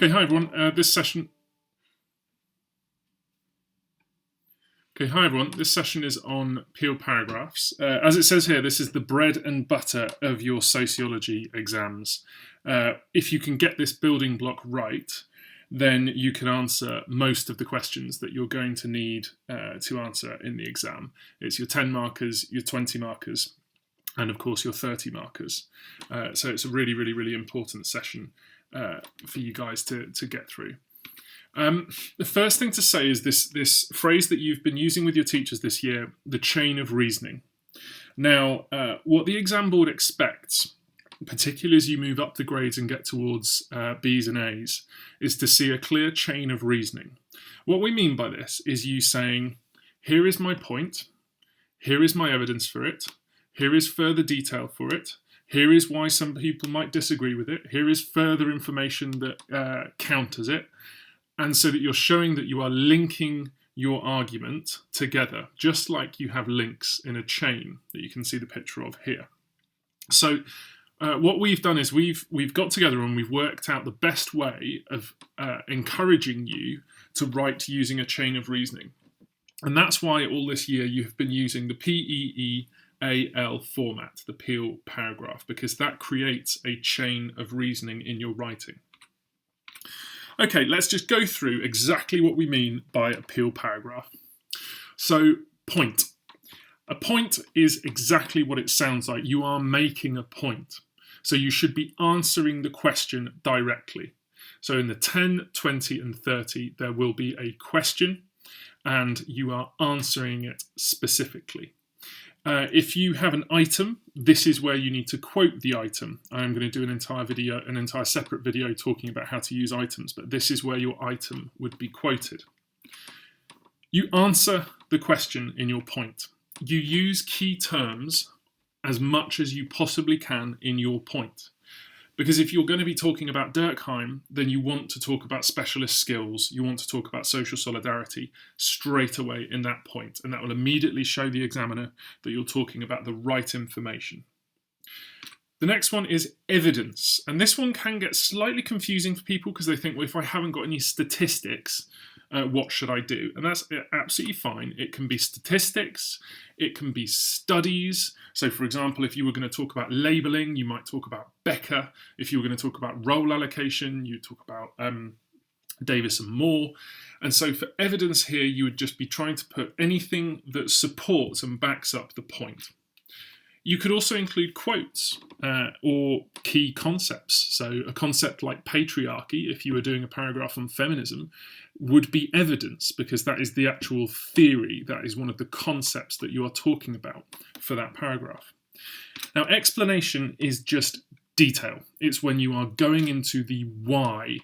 Okay, hi everyone. This session is on PEEAL paragraphs. As it says here, this is the bread and butter of your sociology exams. If you can get this building block right, then you can answer most of the questions that you're going to need to answer in the exam. It's your 10 markers, your 20 markers, and of course your 30 markers. So it's a really, really, really important session for you guys to get through. The first thing to say is this phrase that you've been using with your teachers this year, the chain of reasoning. Now, what the exam board expects, particularly as you move up the grades and get towards B's and A's, is to see a clear chain of reasoning. What we mean by this is you saying, here is my point, here is my evidence for it, here is further detail for it, here is why some people might disagree with it, here is further information that counters it, and so that you're showing that you are linking your argument together, just like you have links in a chain that you can see the picture of here. So what we've done is we've got together and we've worked out the best way of encouraging you to write using a chain of reasoning. And that's why all this year you have been using the PEEAL format, the PEEAL paragraph, because that creates a chain of reasoning in your writing. Okay, let's just go through exactly what we mean by a PEEAL paragraph. So, point. A point is exactly what it sounds like. You are making a point. So you should be answering the question directly. So in the 10, 20 and 30, there will be a question and you are answering it specifically. If you have an item, this is where you need to quote the item. I'm going to do an entire separate video talking about how to use items, but this is where your item would be quoted. You answer the question in your point. You use key terms as much as you possibly can in your point. Because if you're going to be talking about Durkheim, then you want to talk about specialist skills, you want to talk about social solidarity straight away in that point, and that will immediately show the examiner that you're talking about the right information. The next one is evidence, and this one can get slightly confusing for people because they think, well, if I haven't got any statistics, what should I do? And that's absolutely fine. It can be statistics, it can be studies. So for example, if you were going to talk about labelling, you might talk about Becker. If you were going to talk about role allocation, you talk about Davis and Moore. And so for evidence here, you would just be trying to put anything that supports and backs up the point. You could also include quotes or key concepts. So a concept like patriarchy, if you were doing a paragraph on feminism, would be evidence because that is the actual theory. That is one of the concepts that you are talking about for that paragraph. Now, explanation is just detail. It's when you are going into the why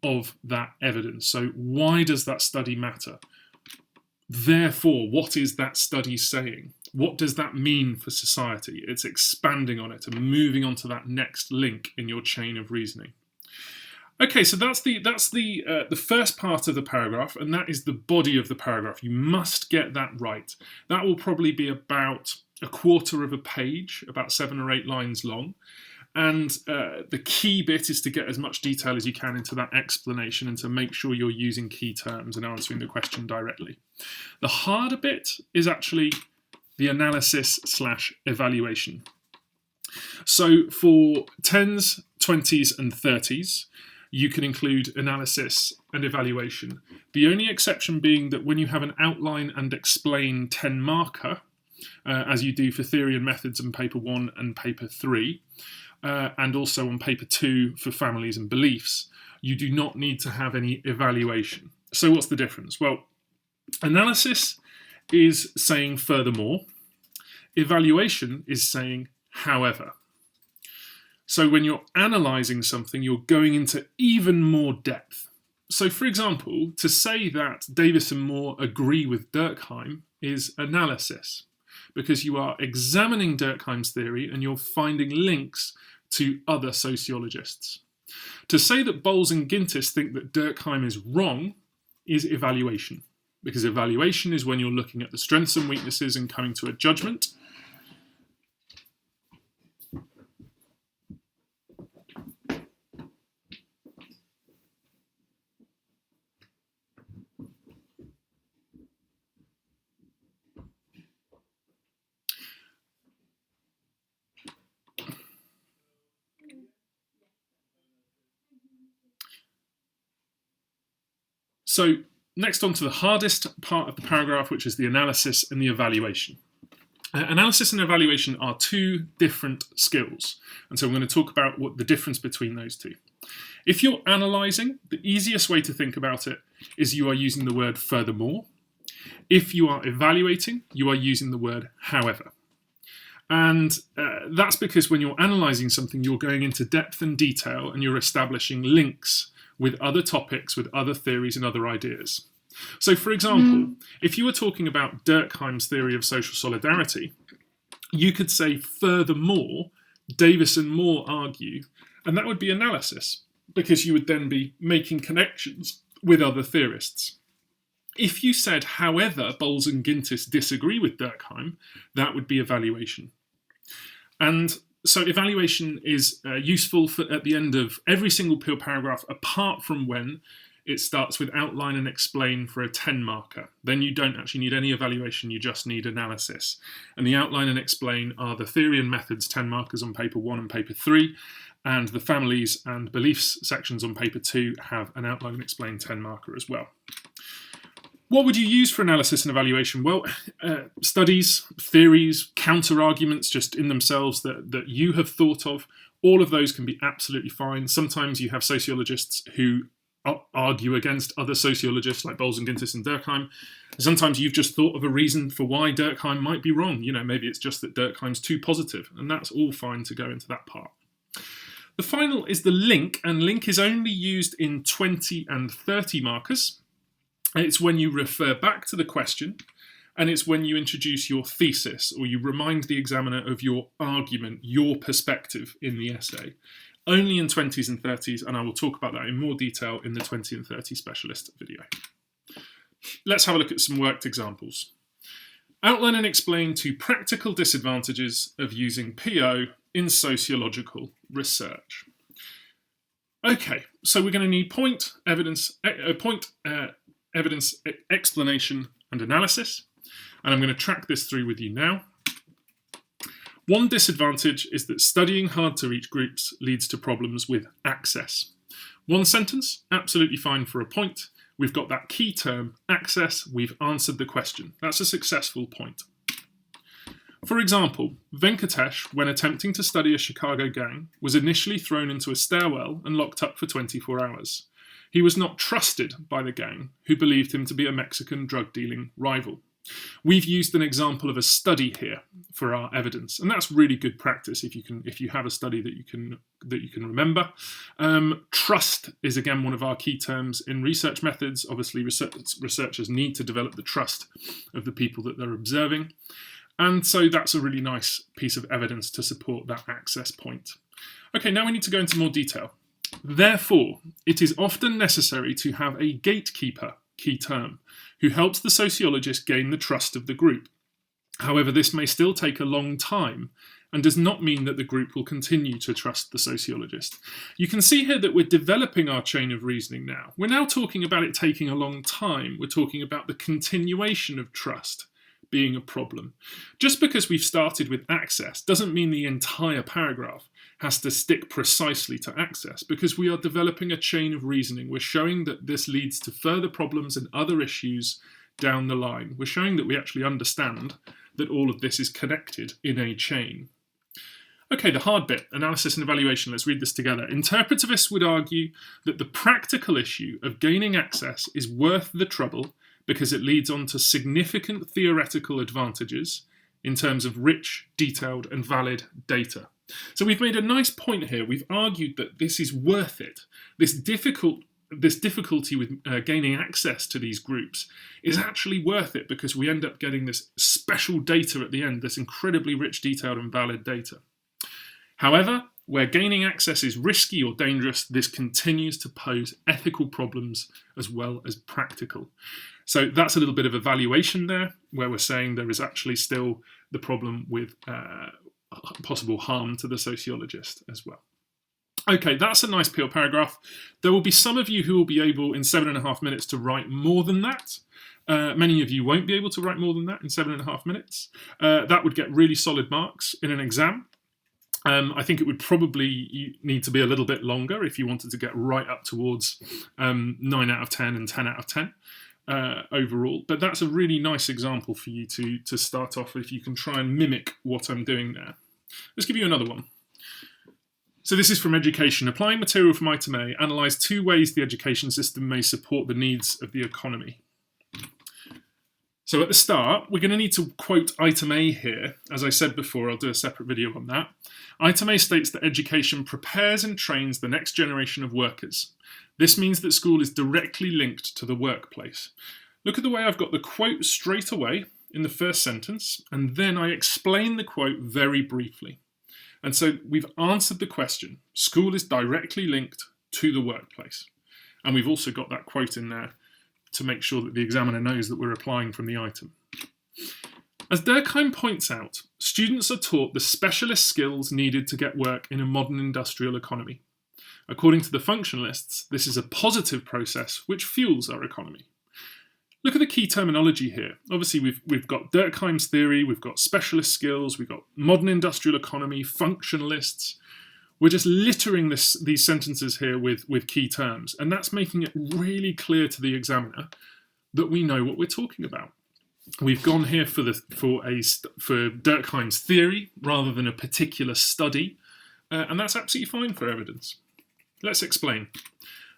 of that evidence. So why does that study matter? Therefore, what is that study saying? What does that mean for society? It's expanding on it and moving on to that next link in your chain of reasoning. Okay, so that's the first part of the paragraph, and that is the body of the paragraph. You must get that right. That will probably be about a quarter of a page, about 7 or 8 lines long. And the key bit is to get as much detail as you can into that explanation and to make sure you're using key terms and answering the question directly. The harder bit is actually the analysis/evaluation. So for 10s, 20s and 30s, you can include analysis and evaluation. The only exception being that when you have an outline and explain 10 marker, as you do for theory and methods in paper 1 and paper 3, and also on paper 2 for families and beliefs, you do not need to have any evaluation. So what's the difference? Well, analysis is saying furthermore. Evaluation is saying however. So when you're analysing something, you're going into even more depth. So for example, to say that Davis and Moore agree with Durkheim is analysis, because you are examining Durkheim's theory and you're finding links to other sociologists. To say that Bowles and Gintis think that Durkheim is wrong is evaluation, because evaluation is when you're looking at the strengths and weaknesses and coming to a judgment. So next on to the hardest part of the paragraph, which is the analysis and the evaluation. Analysis and evaluation are two different skills, and so I'm going to talk about what the difference between those two. If you're analysing, the easiest way to think about it is you are using the word furthermore. If you are evaluating, you are using the word however. And that's because when you're analysing something, you're going into depth and detail and you're establishing links with other topics, with other theories and other ideas. So, for example, if you were talking about Durkheim's theory of social solidarity, you could say, furthermore, Davis and Moore argue, and that would be analysis, because you would then be making connections with other theorists. If you said, however, Bowles and Gintis disagree with Durkheim, that would be evaluation. And so evaluation is useful at the end of every single PEEAL paragraph, apart from when it starts with outline and explain for a 10 marker. Then you don't actually need any evaluation, you just need analysis. And the outline and explain are the theory and methods 10 markers on paper 1 and paper 3, and the families and beliefs sections on paper 2 have an outline and explain 10 marker as well. What would you use for analysis and evaluation? Well, studies, theories, counter-arguments just in themselves that you have thought of, all of those can be absolutely fine. Sometimes you have sociologists who argue against other sociologists like Bowles and Gintis and Durkheim. Sometimes you've just thought of a reason for why Durkheim might be wrong. You know, maybe it's just that Durkheim's too positive, and that's all fine to go into that part. The final is the link, and link is only used in 20 and 30 markers. It's when you refer back to the question, and it's when you introduce your thesis or you remind the examiner of your argument, your perspective in the essay. Only in 20s and 30s, and I will talk about that in more detail in the 20 and 30 specialist video. Let's have a look at some worked examples. Outline and explain 2 practical disadvantages of using PO in sociological research. Okay, so we're going to need point, evidence, explanation and analysis, and I'm going to track this through with you now. One disadvantage is that studying hard to reach groups leads to problems with access. One sentence, absolutely fine for a point. We've got that key term, access, we've answered the question. That's a successful point. For example, Venkatesh, when attempting to study a Chicago gang, was initially thrown into a stairwell and locked up for 24 hours. He was not trusted by the gang, who believed him to be a Mexican drug-dealing rival. We've used an example of a study here for our evidence, and that's really good practice if you have a study that you can remember. Trust is again one of our key terms in research methods. Obviously, researchers need to develop the trust of the people that they're observing, and so that's a really nice piece of evidence to support that access point. Okay, now we need to go into more detail. Therefore, it is often necessary to have a gatekeeper, key term, who helps the sociologist gain the trust of the group. However, this may still take a long time and does not mean that the group will continue to trust the sociologist. You can see here that we're developing our chain of reasoning now. We're now talking about it taking a long time. We're talking about the continuation of trust being a problem. Just because we've started with access doesn't mean the entire paragraph has to stick precisely to access, because we are developing a chain of reasoning. We're showing that this leads to further problems and other issues down the line. We're showing that we actually understand that all of this is connected in a chain. Okay, the hard bit, analysis and evaluation. Let's read this together. Interpretivists would argue that the practical issue of gaining access is worth the trouble because it leads on to significant theoretical advantages in terms of rich, detailed, and valid data. So we've made a nice point here. We've argued that this is worth it. This difficulty with gaining access to these groups is actually worth it because we end up getting this special data at the end, this incredibly rich, detailed, and valid data. However, where gaining access is risky or dangerous, this continues to pose ethical problems as well as practical. So that's a little bit of evaluation there, where we're saying there is actually still the problem with possible harm to the sociologist as well. Okay, that's a nice PEEAL paragraph. There will be some of you who will be able in 7.5 minutes to write more than that. Many of you won't be able to write more than that in 7.5 minutes. That would get really solid marks in an exam. I think it would probably need to be a little bit longer if you wanted to get right up towards 9 out of 10 and 10 out of 10 overall. But that's a really nice example for you to start off with. You can try and mimic what I'm doing there. Let's give you another one. So this is from education. Applying material from item A, analyse 2 ways the education system may support the needs of the economy. So at the start, we're going to need to quote item A here. As I said before, I'll do a separate video on that. Item A states that education prepares and trains the next generation of workers. This means that school is directly linked to the workplace. Look at the way I've got the quote straight away in the first sentence, and then I explain the quote very briefly. And so we've answered the question. School is directly linked to the workplace. And we've also got that quote in there to make sure that the examiner knows that we're applying from the item. As Durkheim points out, students are taught the specialist skills needed to get work in a modern industrial economy. According to the functionalists, this is a positive process which fuels our economy. Look at the key terminology here. Obviously, we've got Durkheim's theory, we've got specialist skills, we've got modern industrial economy, functionalists. We're just littering these sentences here with key terms, and that's making it really clear to the examiner that we know what we're talking about. We've gone here for Durkheim's theory rather than a particular study, and that's absolutely fine for evidence. Let's explain.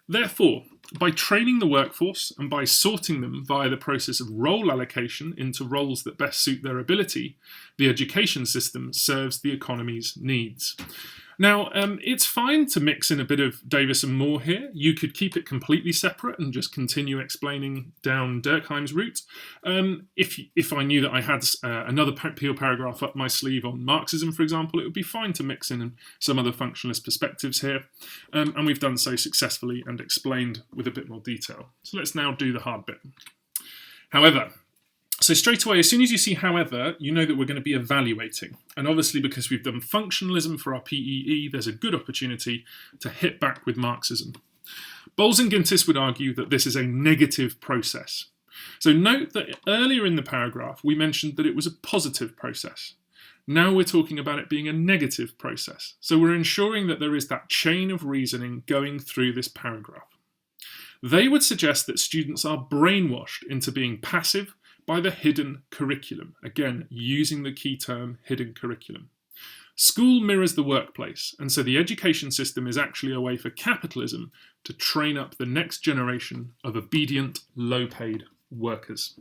Therefore, by training the workforce and by sorting them via the process of role allocation into roles that best suit their ability, the education system serves the economy's needs. Now, it's fine to mix in a bit of Davis and Moore here. You could keep it completely separate and just continue explaining down Durkheim's route. If I knew that I had another PEEAL paragraph up my sleeve on Marxism, for example, it would be fine to mix in some other functionalist perspectives here. And we've done so successfully and explained with a bit more detail. So let's now do the hard bit. However, so straight away, as soon as you see however, you know that we're going to be evaluating. And obviously, because we've done functionalism for our PEE, there's a good opportunity to hit back with Marxism. Bowles and Gintis would argue that this is a negative process. So note that earlier in the paragraph, we mentioned that it was a positive process. Now we're talking about it being a negative process. So we're ensuring that there is that chain of reasoning going through this paragraph. They would suggest that students are brainwashed into being passive by the hidden curriculum. Again, using the key term hidden curriculum. School mirrors the workplace, and so the education system is actually a way for capitalism to train up the next generation of obedient, low-paid workers.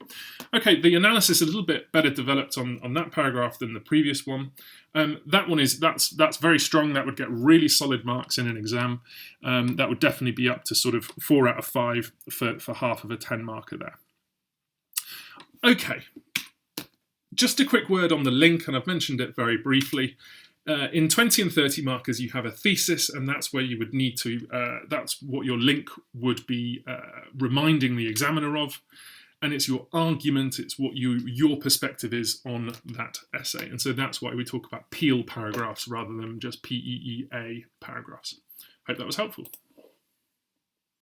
Okay, the analysis is a little bit better developed on that paragraph than the previous one. That's very strong. That would get really solid marks in an exam. That would definitely be up to sort of 4 out of 5 for half of a 10 marker there. Okay, just a quick word on the link, and I've mentioned it very briefly. In 20 and 30 markers, you have a thesis, and that's where you would need to, that's what your link would be reminding the examiner of, and it's your argument, it's what your perspective is on that essay. And so that's why we talk about PEEAL paragraphs rather than just PEEA paragraphs. Hope that was helpful.